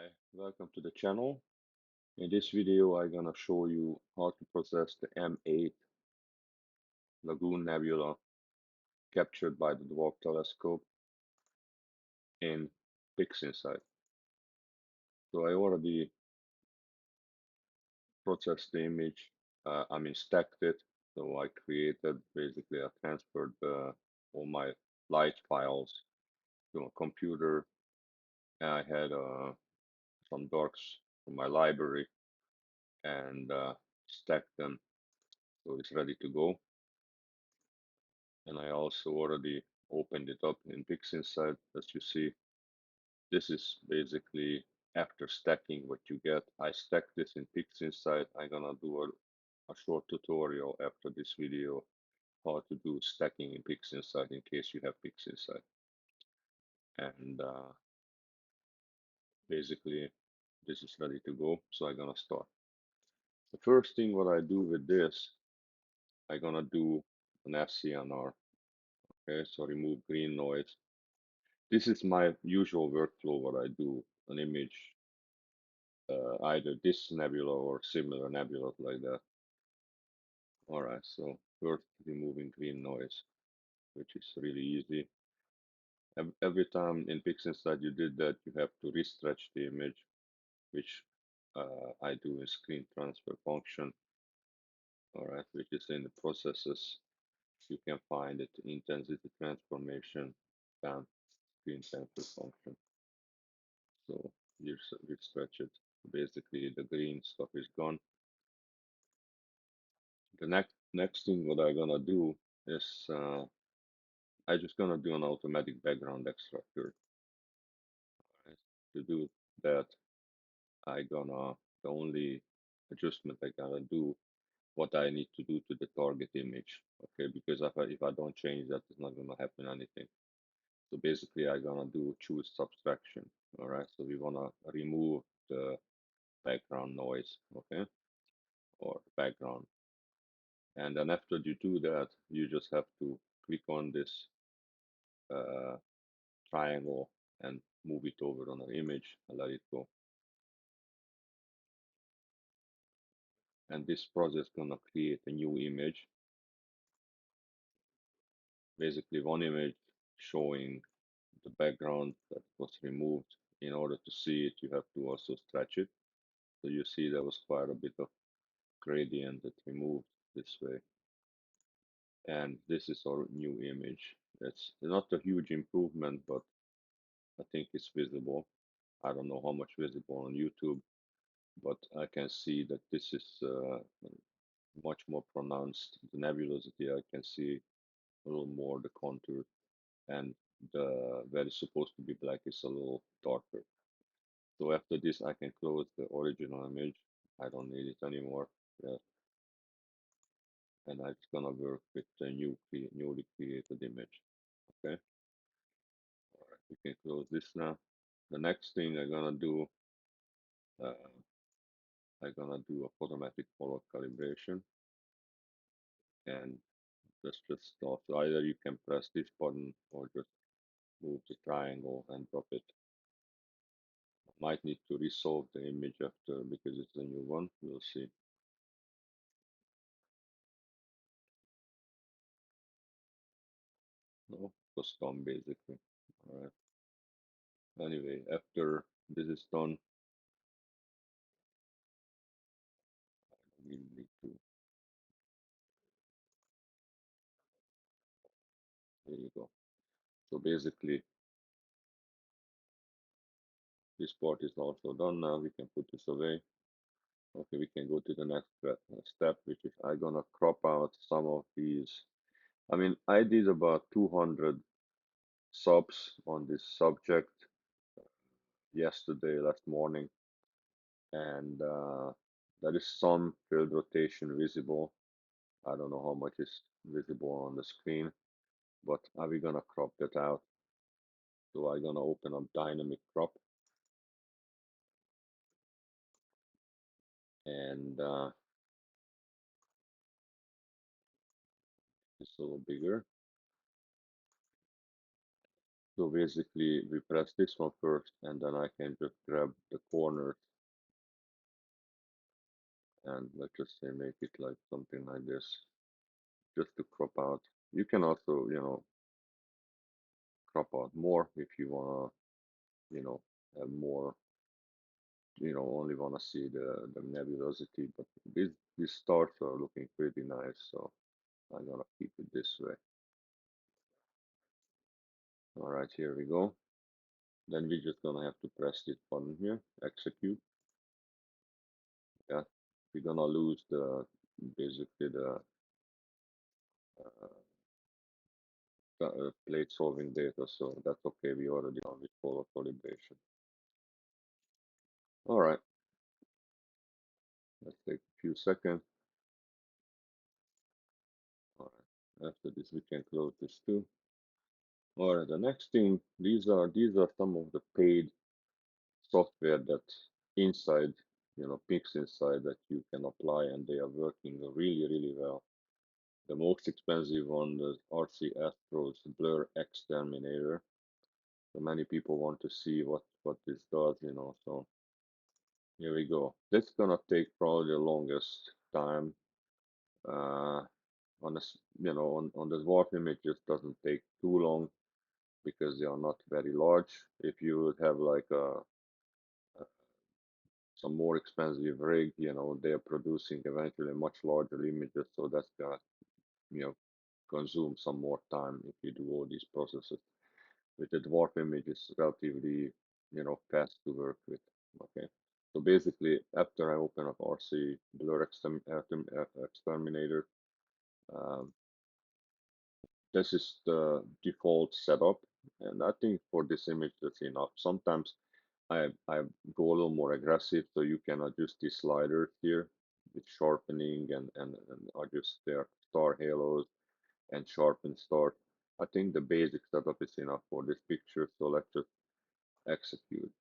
Hi, welcome to the channel. In this video, I'm gonna show you how to process the M8 Lagoon Nebula captured by the Dwarf telescope in Pixinsight. So I already processed the image, stacked it. So I basically, I transferred all my light files to a computer. And I had some docs from my library and stacked them so it's ready to go. And I also already opened it up in Pixinsight. As you see, this is basically after stacking what you get. I stack this in Pixinsight. I'm gonna do a short tutorial after this video how to do stacking in Pixinsight in case you have Pixinsight. And basically this is ready to go, so I'm gonna start. The first thing what I do with this, I'm gonna do an FCNR. Okay, so remove green noise. This is my usual workflow what I do, an image, either this nebula or similar nebula like that. Alright, so first removing green noise, which is really easy. Every time in Pixinsight you did that, you have to restretch the image, which I do in screen transfer function. Alright, which is in the processes. You can find it intensity transformation, bam, screen transfer function. So you stretch it. Basically, the green stuff is gone. The next thing what I'm gonna do is I just gonna do an automatic background extractor. Right? To do that, the only adjustment I gotta do what I need to do to the target image. Okay, because if I don't change that, it's not gonna happen anything. So basically, I'm gonna do choose subtraction. All right, so we wanna remove the background noise. Okay, or background. And then after you do that, you just have to click on this uh, triangle and move it over on an image and let it go. And this process gonna create a new image, basically one image showing the background that was removed. In order to see it, you have to also stretch it. So you see there was quite a bit of gradient that removed this way. And this is our new image. It's not a huge improvement, but I think it's visible. I don't know how much visible on YouTube, but I can see that this is much more pronounced. The nebulosity, I can see a little more the contour, and the where it's supposed to be black is a little darker. So after this, I can close the original image. I don't need it anymore. Yeah. And I'm just gonna work with the newly created image. Okay. All right. We can close this now. The next thing uh, I'm gonna do a automatic follow calibration, and just start. So either you can press this button or just move the triangle and drop it. Might need to resolve the image after because it's a new one. We'll see. No, was done basically. All right. Anyway, after this is done, we need to. There you go. So basically, this part is also done now. We can put this away. Okay, we can go to the next step, which is I'm gonna crop out some of these. I mean, I did about 200 subs on this subject yesterday, last morning, and there is some field rotation visible. I don't know how much is visible on the screen, but are we gonna crop that out? So I'm gonna open up dynamic crop, and it's a little bigger. So basically, we press this one first, and then I can just grab the corners and let's just say make it like something like this, just to crop out. You can also, crop out more if you wanna, have more, only wanna see the nebulosity. But these stars are looking pretty nice, so I'm gonna keep it this way. All right, here we go. Then we're just gonna have to press this button here, execute. Yeah, we're gonna lose the basically the plate solving data, so that's okay. We already have it for calibration. All right, let's take a few seconds. All right, after this we can close this too. All right, the next thing, these are some of the paid software that inside, Pixinsight that you can apply, and they are working really, really well. The most expensive one, the RC Astro's Blur Exterminator. So many people want to see what this does. So here we go. This is gonna take probably the longest time. Uh, on this, on the dwarf image, it doesn't take too long because they are not very large. If you would have like some more expensive rig, they are producing eventually much larger images, so that's gonna, you know, consume some more time if you do all these processes. With the dwarf image, it's relatively, fast to work with. Okay. So basically, after I open up RC Blur Exterminator, um, this is the default setup, and I think for this image that's enough. Sometimes I go a little more aggressive, so you can adjust the sliders here with sharpening and adjust their star halos and sharpen stars. I think the basic setup is enough for this picture, so let's just execute.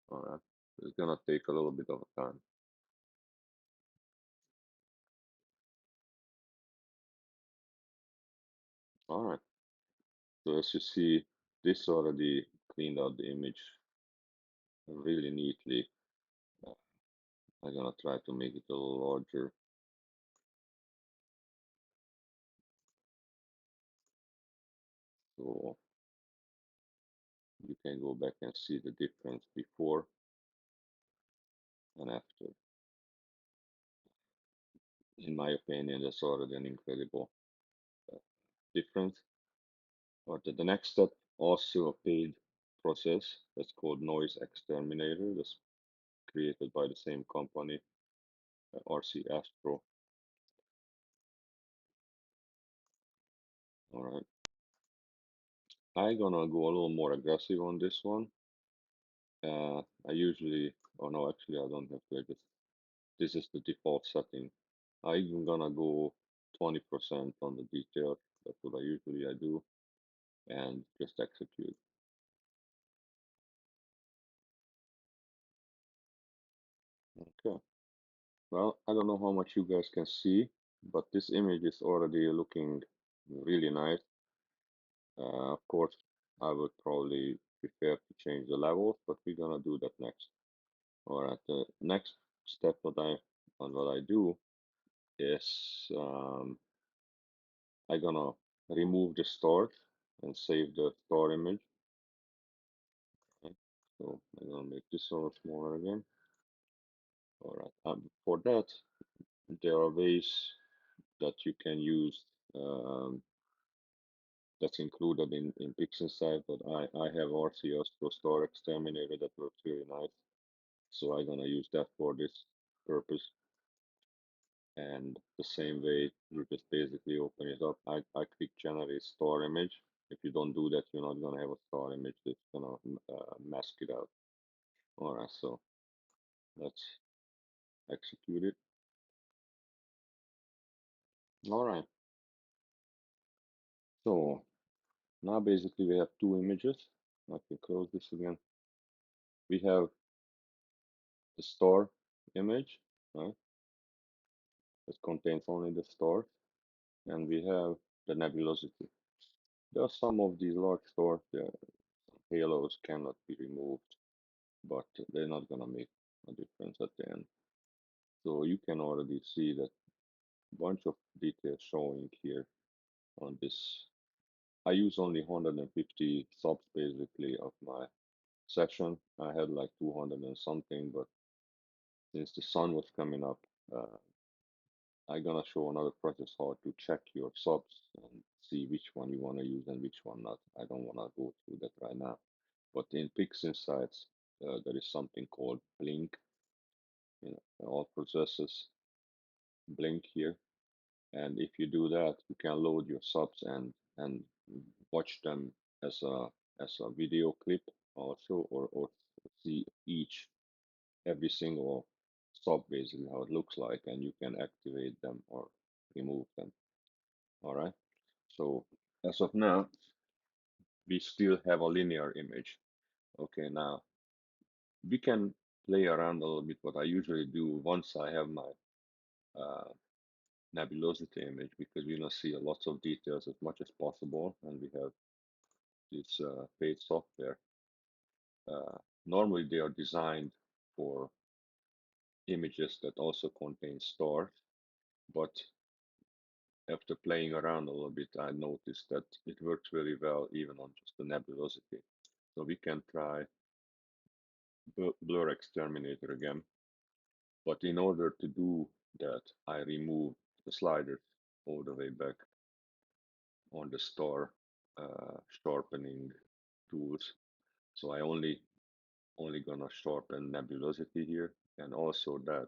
All right, it's gonna take a little bit of time. All right, so as you see, this already cleaned out the image really neatly. Uh, I'm gonna try to make it a little larger so you can go back and see the difference before and after. In my opinion, that's already an incredible uh, difference. But the next step, also a paid process that's called Noise Exterminator, that's created by the same company, RC Astro. All right, I'm gonna go a little more aggressive on this one. I usually, oh no, actually I don't have to adjust. This is the default setting. I'm gonna go 20% on the detail. That's what I do, and just execute. Okay. Well, I don't know how much you guys can see, but this image is already looking really nice. Of course, I would probably prefer to change the levels, but we're gonna do that next. All right. The next step what I do is I'm gonna remove the stars and save the star image. Okay. So I'm gonna make this one smaller again. All right. For that, there are ways that you can use um, that's included in Pixinsight, but I have RCS for Star Exterminator that works really nice. So I'm gonna use that for this purpose. And the same way, you just basically open it up. I click generate star image. If you don't do that, you're not gonna have a star image that's gonna mask it out. All right, so let's execute it. All right, so now basically we have two images. I can close this again. We have the star image, right? That contains only the stars, and we have the nebulosity. There are some of these large stores, halos cannot be removed, but they're not gonna make a difference at the end. So you can already see that bunch of details showing here on this. I use only 150 subs basically of my session. I had like 200 and something, but since the sun was coming up, uh, I'm gonna show another process how to check your subs and see which one you wanna use and which one not. I don't wanna go through that right now. But in Pixinsight, there is something called Blink. You know, all processes blink here, and if you do that, you can load your subs and watch them as a video clip also, or see every single sub basically how it looks like, and you can activate them or remove them. All right. So as of now, we still have a linear image. Okay, now we can play around a little bit. What I usually do once I have my uh, nebulosity image, because we want to see a lots of details as much as possible, and we have this paid software. Uh, Normally, they are designed for images that also contain stars, but after playing around a little bit, I noticed that it works very well even on just the nebulosity. So we can try Blur Exterminator again, but in order to do that, I remove the sliders all the way back on the star sharpening tools. So I only gonna sharpen nebulosity here, and also that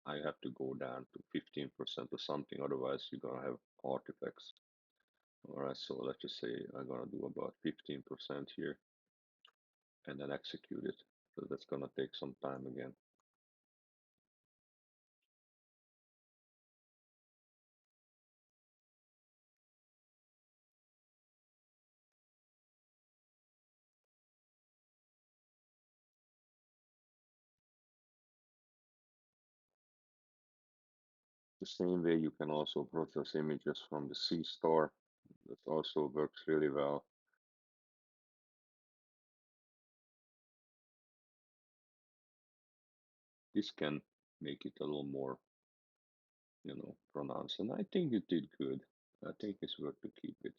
I have to go down to 15% or something, otherwise you're gonna have artifacts. All right, so let's just say I'm gonna do about 15% here and then execute it. So that's gonna take some time again. The same way you can also process images from the C star. That also works really well. This can make it a little more, pronounced. And I think it did good. I think it's worth to keep it.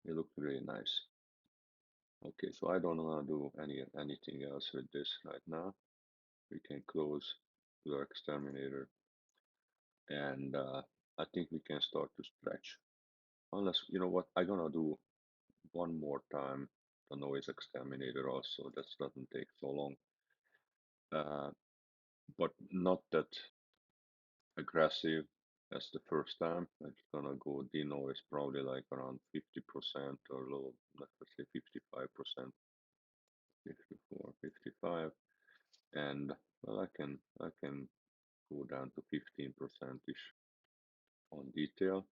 It looked really nice. Okay, so I don't want to do anything else with this right now. We can close the exterminator, and I think we can start to stretch. Unless, you know what, I'm gonna do one more time the noise exterminator also. That doesn't take so long, uh, but not that aggressive as the first time. I'm just gonna go denoise probably like around 50% or low, let's say 55%, 54, 55, and well, I can go down to 15% ish on detail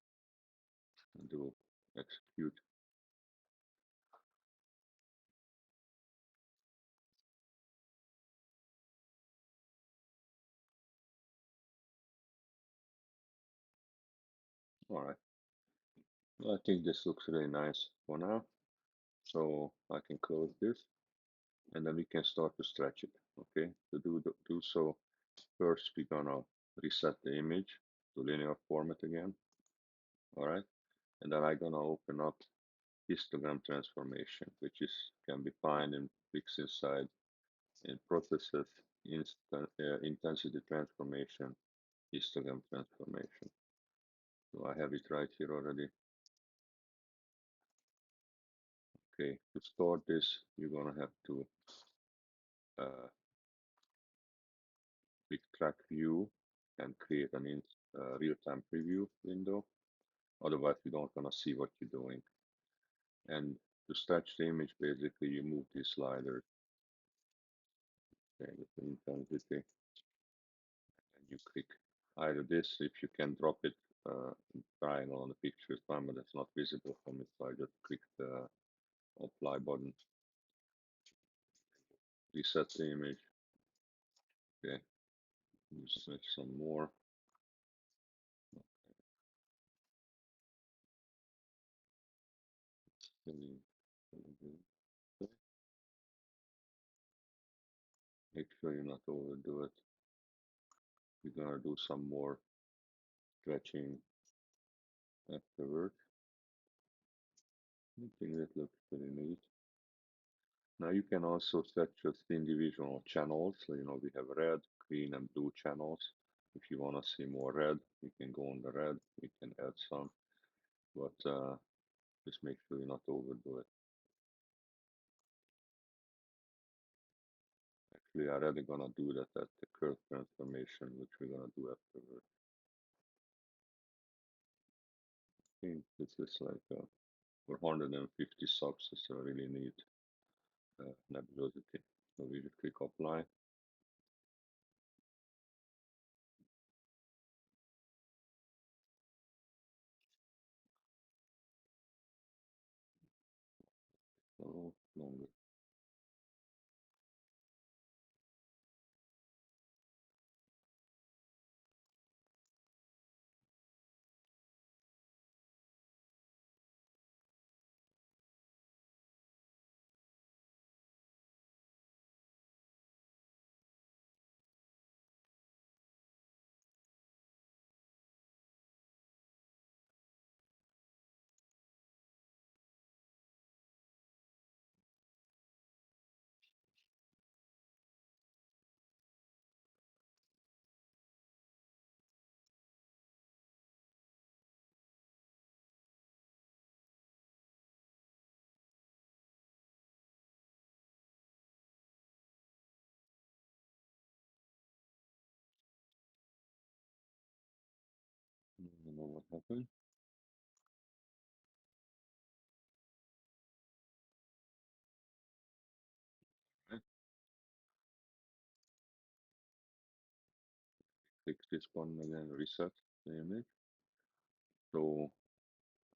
and do execute. All right, well, I think this looks really nice for now, so I can close this and then we can start to stretch it. Okay, to do so, first we're gonna reset the image to linear format again. All right, and then I'm gonna open up histogram transformation, which is can be found in Pixinsight in processes, intensity transformation, histogram transformation. So I have it right here already. Okay, to start this, you're gonna have to uh, click track view and create an real-time preview window. Otherwise, you don't gonna see what you're doing. And to stretch the image, basically, you move this slider, okay, with the intensity, and you click either this, if you can drop it triangle on the picture, it's fine, but it's not visible from it, so I just click the apply button, reset the image, okay, you switch some more, Really, really good. So make sure you not overdo it. We're gonna do some more stretching afterward. I think that looks pretty neat. Now you can also set just individual channels. So, we have red, green, and blue channels. If you want to see more red, you can go on the red. You can add some, but just make sure you not overdo it. Actually, I'm already gonna do that at the curve transformation, which we're gonna do afterward. I think this is like for 150 subs, it's a really neat nebulosity. So we just click apply. So longer. I don't know what happened. Right. Click this button again, reset the image. So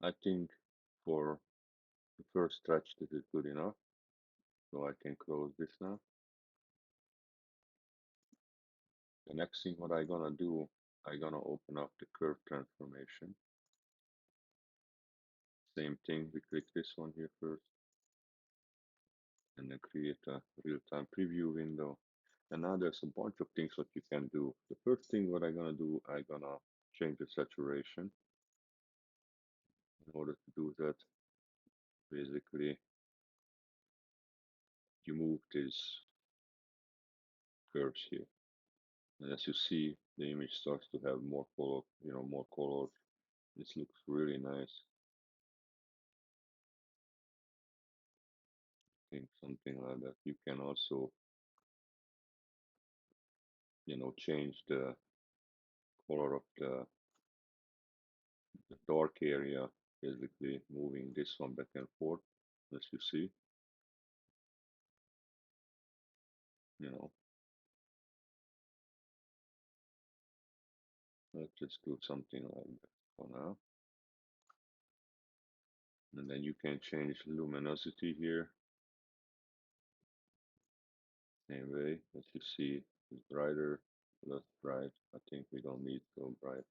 I think for the first stretch, this is good enough. So I can close this now. The next thing what I gonna do, I gonna open up the curve transformation. Same thing, we click this one here first, and then create a real-time preview window. And now there's a bunch of things what you can do. The first thing what I'm gonna do, I'm gonna change the saturation. In order to do that, basically you move these curves here. And as you see, the image starts to have more color, more colors. This looks really nice. I think something like that. You can also, change the color of the dark area, basically moving this one back and forth, as you see, you know. Let's just do something like that for now. And then you can change luminosity here. Same way, as you see, it's brighter, less bright. I think we don't need so bright.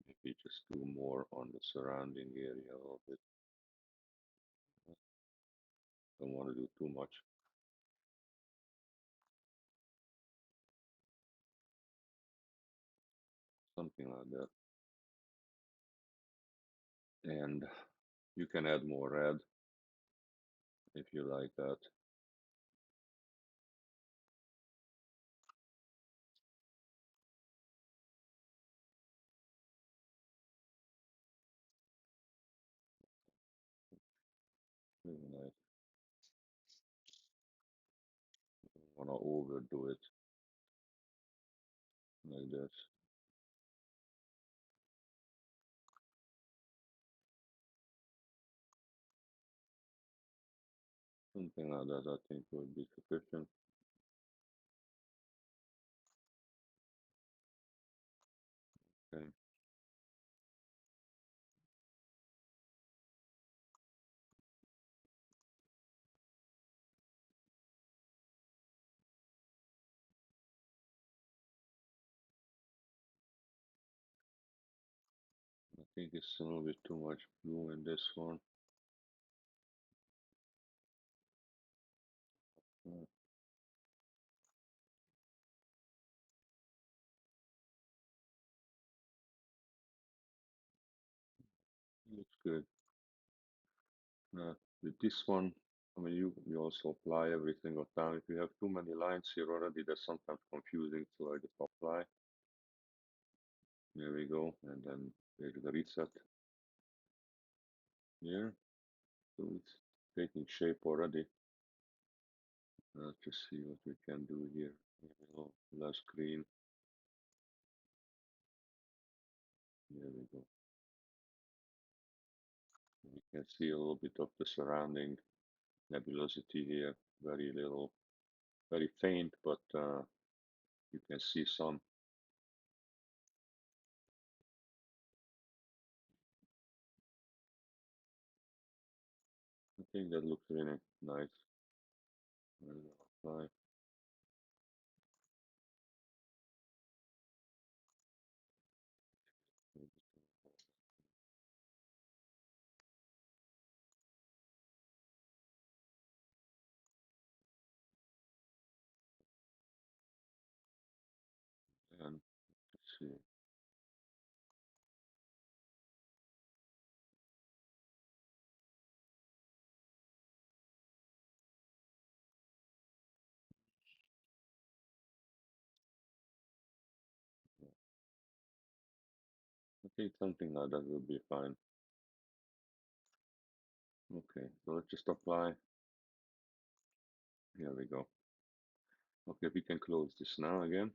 Maybe just do more on the surrounding area a little bit. Don't want to do too much. Something like that. And you can add more red if you like that. Really nice. Don't want to overdo it like this. Something like that I think would be sufficient. Okay. I think it's a little bit too much blue in this one. good. Uh, with this one, I mean, you also apply every single time. If you have too many lines here already, that's sometimes confusing. So I just apply. There we go, and then there's the reset here. So it's taking shape already. Let's just see what we can do here. Last green. There we go. You can see a little bit of the surrounding nebulosity here. Very little, very faint, but you can see some. I think that looks really nice. Apply. And let's see. I think something like that will be fine. Okay, so let's just apply. Here we go. Okay, we can close this now again.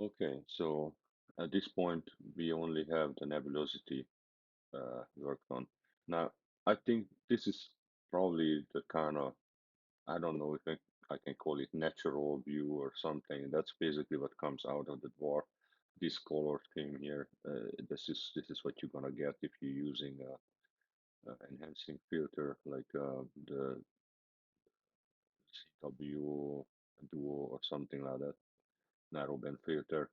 Okay, so at this point we only have the nebulosity worked on. Now, I think this is probably the kind of, I don't know if I can call it natural view or something. That's basically what comes out of the dwarf. This color scheme here, this is what you're gonna get if you're using a enhancing filter like the CW Duo or something like that, narrowband filter.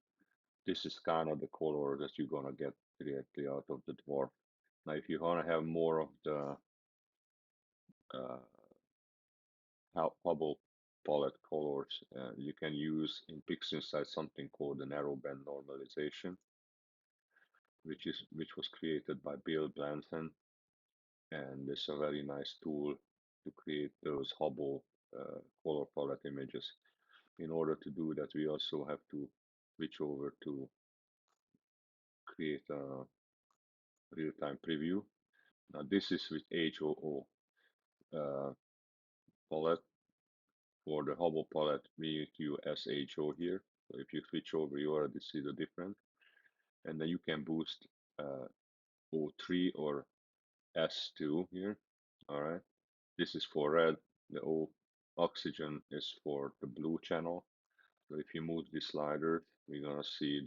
This is kind of the color that you're gonna get directly out of the dwarf. Now, if you wanna have more of the uh, Hubble palette colors, you can use in Pixinsight something called the narrowband normalization, which was created by Bill Blanton, and it's a very nice tool to create those Hubble color palette images. In order to do that, we also have to switch over to create a real-time preview. Now this is with HOO palette. For the Hubble palette, we use SHO here. So if you switch over, you already see the difference. And then you can boost O3 or S2 here. All right. This is for red. The O oxygen is for the blue channel. So if you move the slider, we're gonna see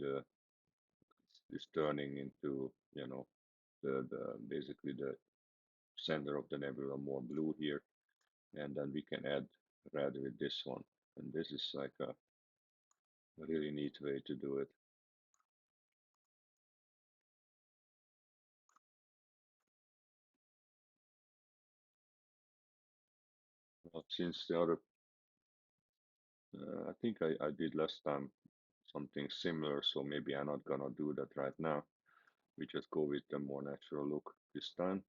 this turning into, the basically the center of the nebula more blue here. And then we can add red with this one. And this is like a really neat way to do it. Since the other, I think I did last time something similar, so maybe I'm not gonna do that right now. We just go with the more natural look this time.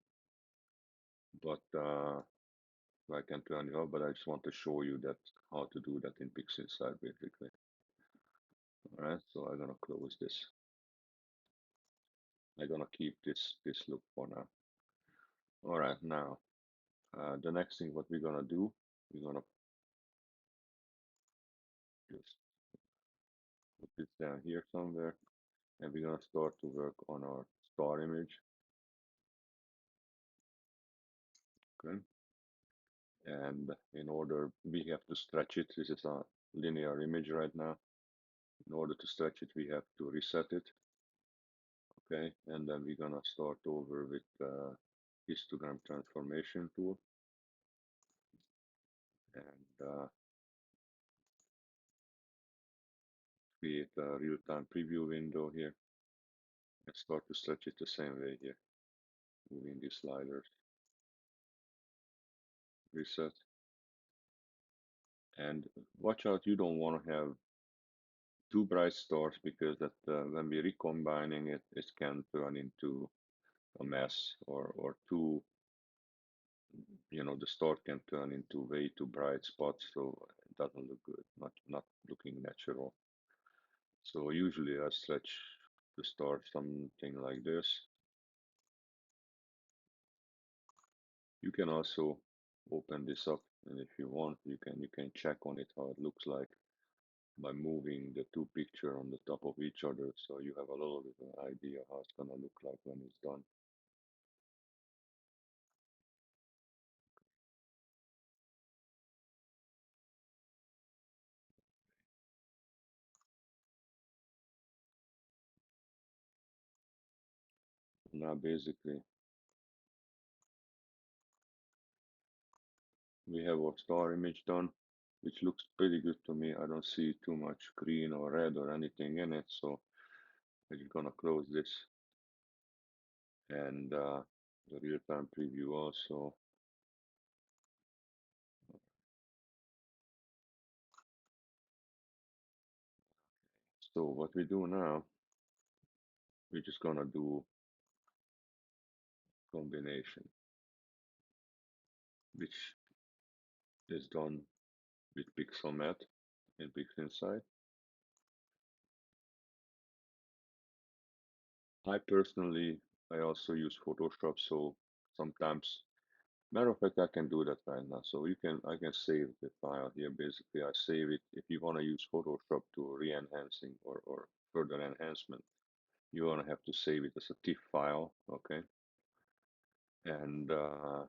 But I can turn it off, but I just want to show you that how to do that in Pixinsight basically. All right, so I'm gonna close this. I'm gonna keep this look for now. All right, now the next thing what we're gonna do, we're gonna just put this down here somewhere, and we're gonna start to work on our star image. Okay. And in order, we have to stretch it. This is a linear image right now. In order to stretch it, we have to reset it. Okay, and then we're gonna start over with histogram transformation tool, and create a real-time preview window here, and start to stretch it the same way here, moving these sliders, reset. And watch out, you don't want to have too bright stars because that when we recombining it, it can turn into a mess, or too, the star can turn into way too bright spots, so it doesn't look good, not looking natural. So usually I stretch the star something like this. You can also open this up, and if you want, you can check on it how it looks like by moving the two picture on the top of each other, so you have a little bit of an idea how it's gonna look like when it's done. Now basically we have our star image done, which looks pretty good to me. I don't see too much green or red or anything in it, so I'm just gonna close this, and the real-time preview also. So what we do now, we're just gonna do combination, which is done with Pixelmat and Pixinsight. I personally, I also use Photoshop, so sometimes, matter of fact, I can do that right now. So I can save the file here. Basically, I save it. If you want to use Photoshop to re-enhancing or further enhancement, you're gonna have to save it as a TIFF file, okay? And I'm gonna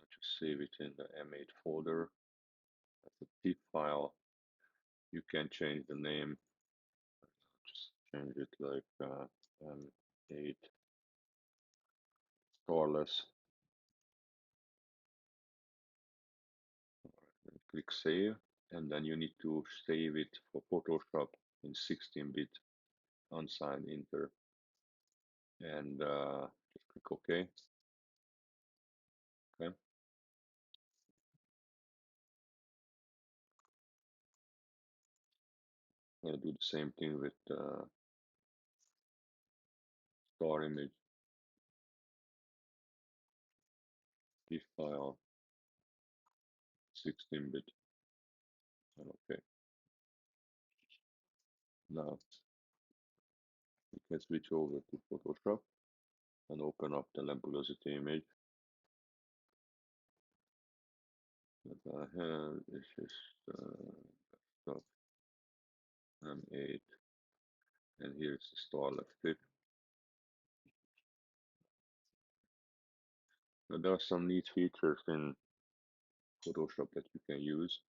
just save it in the M8 folder as a TIFF file. You can change the name. Just change it like M8 starless. Then click save, and then you need to save it for Photoshop in 16-bit unsigned inter, and just click OK. Okay, I'm gonna do the same thing with star image, TIFF file, 16-bit, and OK. Now we can switch over to Photoshop and open up the nebulosity image that I have. This is stuff M8, and here's the starless tip. Now, there are some neat features in Photoshop that you can use.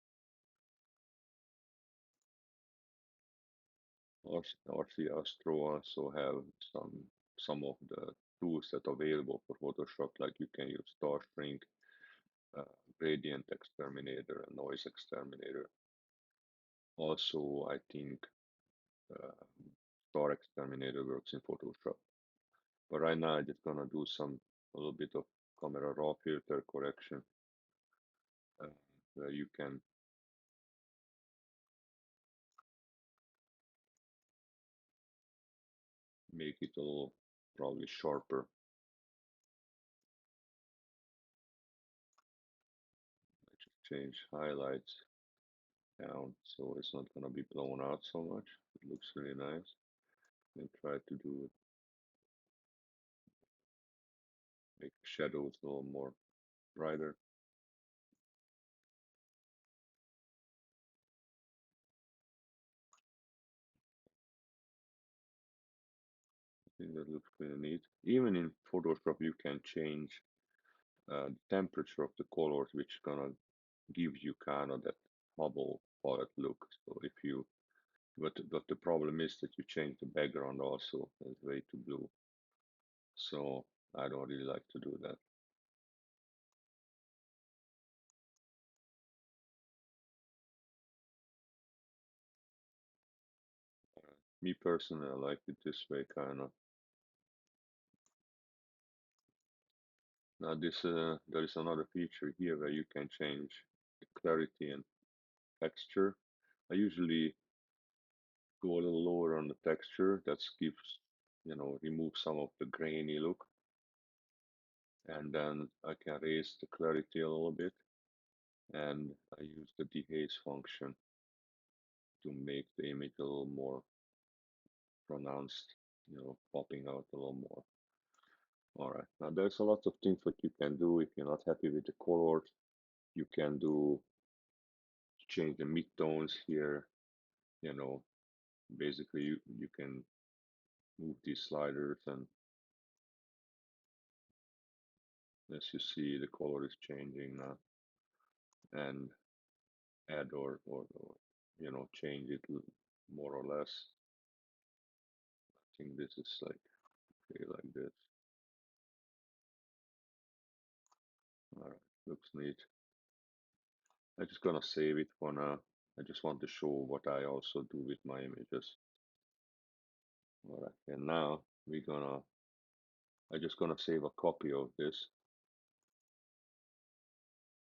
RC Astro also have some of the tools that are available for Photoshop, like you can use star shrink, gradient exterminator, and noise exterminator. Also, I think uh, star exterminator works in Photoshop. But right now, I'm just gonna do a little bit of camera raw filter correction, uh, where you can make it a little probably sharper. I just change highlights down so it's not gonna be blown out so much. It looks really nice. And try to do it, make the shadows a little more brighter. I think that looks pretty neat. Even in Photoshop, you can change the temperature of the colors, which gonna give you kind of that bubble palette look. So if you, but the problem is that you change the background also, it's way too blue. So I don't really like to do that. Me personally, I like it this way, kind of. Now there is another feature here where you can change the clarity and texture. I usually go a little lower on the texture. That gives, remove some of the grainy look. And then I can raise the clarity a little bit. And I use the dehaze function to make the image a little more pronounced, popping out a little more. All right, now there's a lot of things that you can do if you're not happy with the colors. You can do change the midtones here. You know, basically you can move these sliders, and as you see, the color is changing now, and add or change it more or less. I think this is like okay, like this. All right, looks neat. I'm just gonna save it for now. I just want to show what I also do with my images. All right, and now I'm just gonna save a copy of this,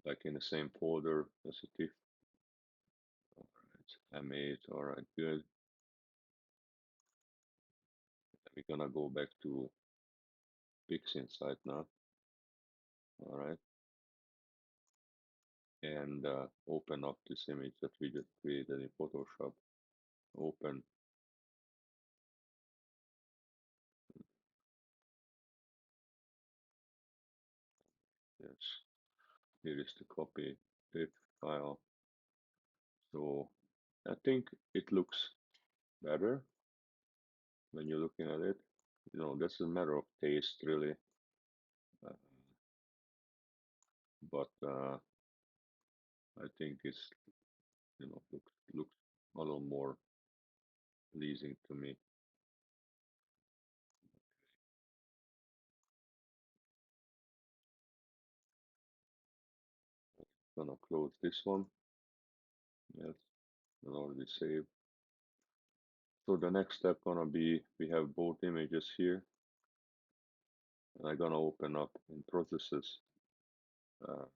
like in the same folder as it is. All right, M8. All right, good. We're gonna go back to Pixinsight now. All right, and open up this image that we just created in Photoshop. Open. Yes, here is the copy zip file. So I think it looks better when you're looking at it. That's a matter of taste, really. Uh, but I think it's looks a little more pleasing to me. Gonna close this one. Yes, and already saved. So the next step gonna be we have both images here, and I'm gonna open up in processes um,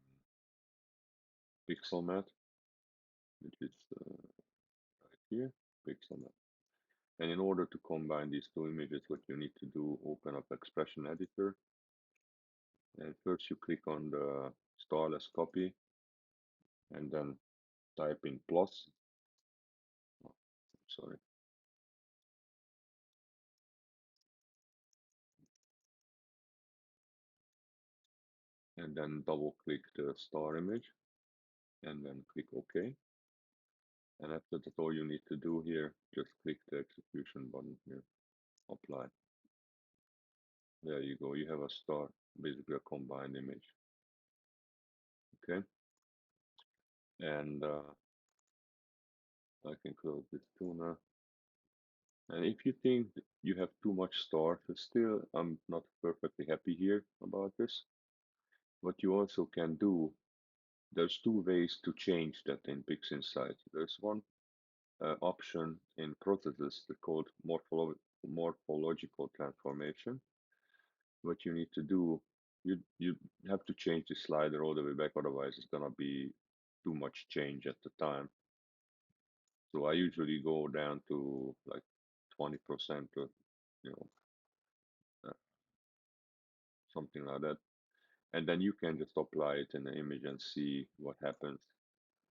pixel mat, which is right here, pixel mat. And in order to combine these two images, what you need to do, open up expression editor, and first you click on the stylus copy, and then type in plus. Oh, sorry. And then double click the star image, and then click OK. And after that, all you need to do here, just click the execution button here, apply. There you go, you have a star, basically a combined image. Okay, and I can close this too now. And if you think you have too much stars, still I'm not perfectly happy here about this. What you also can do, there's two ways to change that in Pixinsight. There's one option in processes that's called morphological transformation. What you need to do, you have to change the slider all the way back, otherwise it's gonna be too much change at the time. So I usually go down to like 20% or you know uh, something like that, and then you can just apply it in the image and see what happens.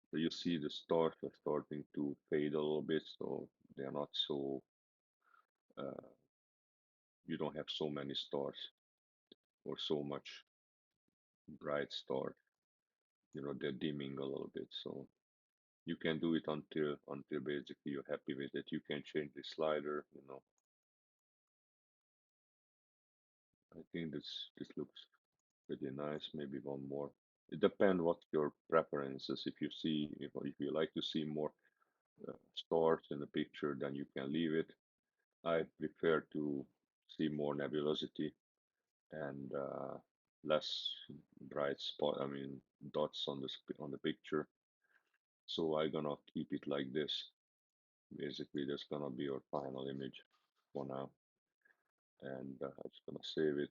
So you see the stars are starting to fade a little bit, so they are not so uh, you don't have so many stars or so much bright star. They're dimming a little bit. So you can do it until basically you're happy with it. You can change the slider. I think this looks pretty nice. Maybe one more. It depends what your preferences. If you like to see more stars in the picture, then you can leave it. I prefer to see more nebulosity and less bright spot. I mean dots on the picture. So I'm gonna keep it like this. basically that's gonna be your final image for now. And I'm just gonna save it.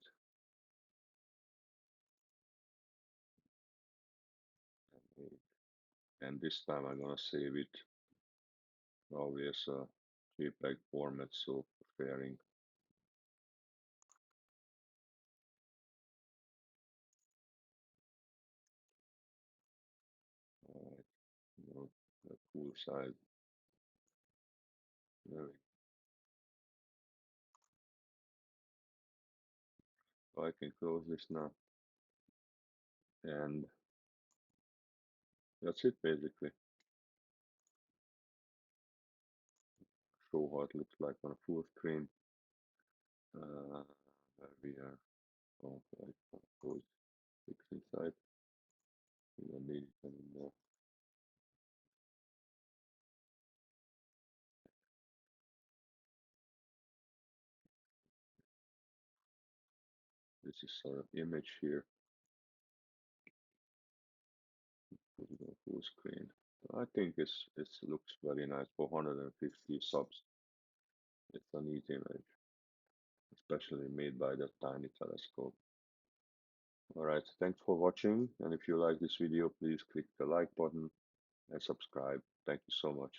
And this time I'm gonna save it probably as a JPEG format, so for sharing. Alright, a cool size. There we go. I can close this now. And that's it basically. Show how it looks like on a full screen. Where we are. Oh, I close Pixinsight. We don't need it anymore. This is our image here. Put it on full screen. I think it looks very nice for 150 subs. It's a neat image, especially made by that tiny telescope. Alright, thanks for watching, and if you like this video, please click the like button and subscribe. Thank you so much.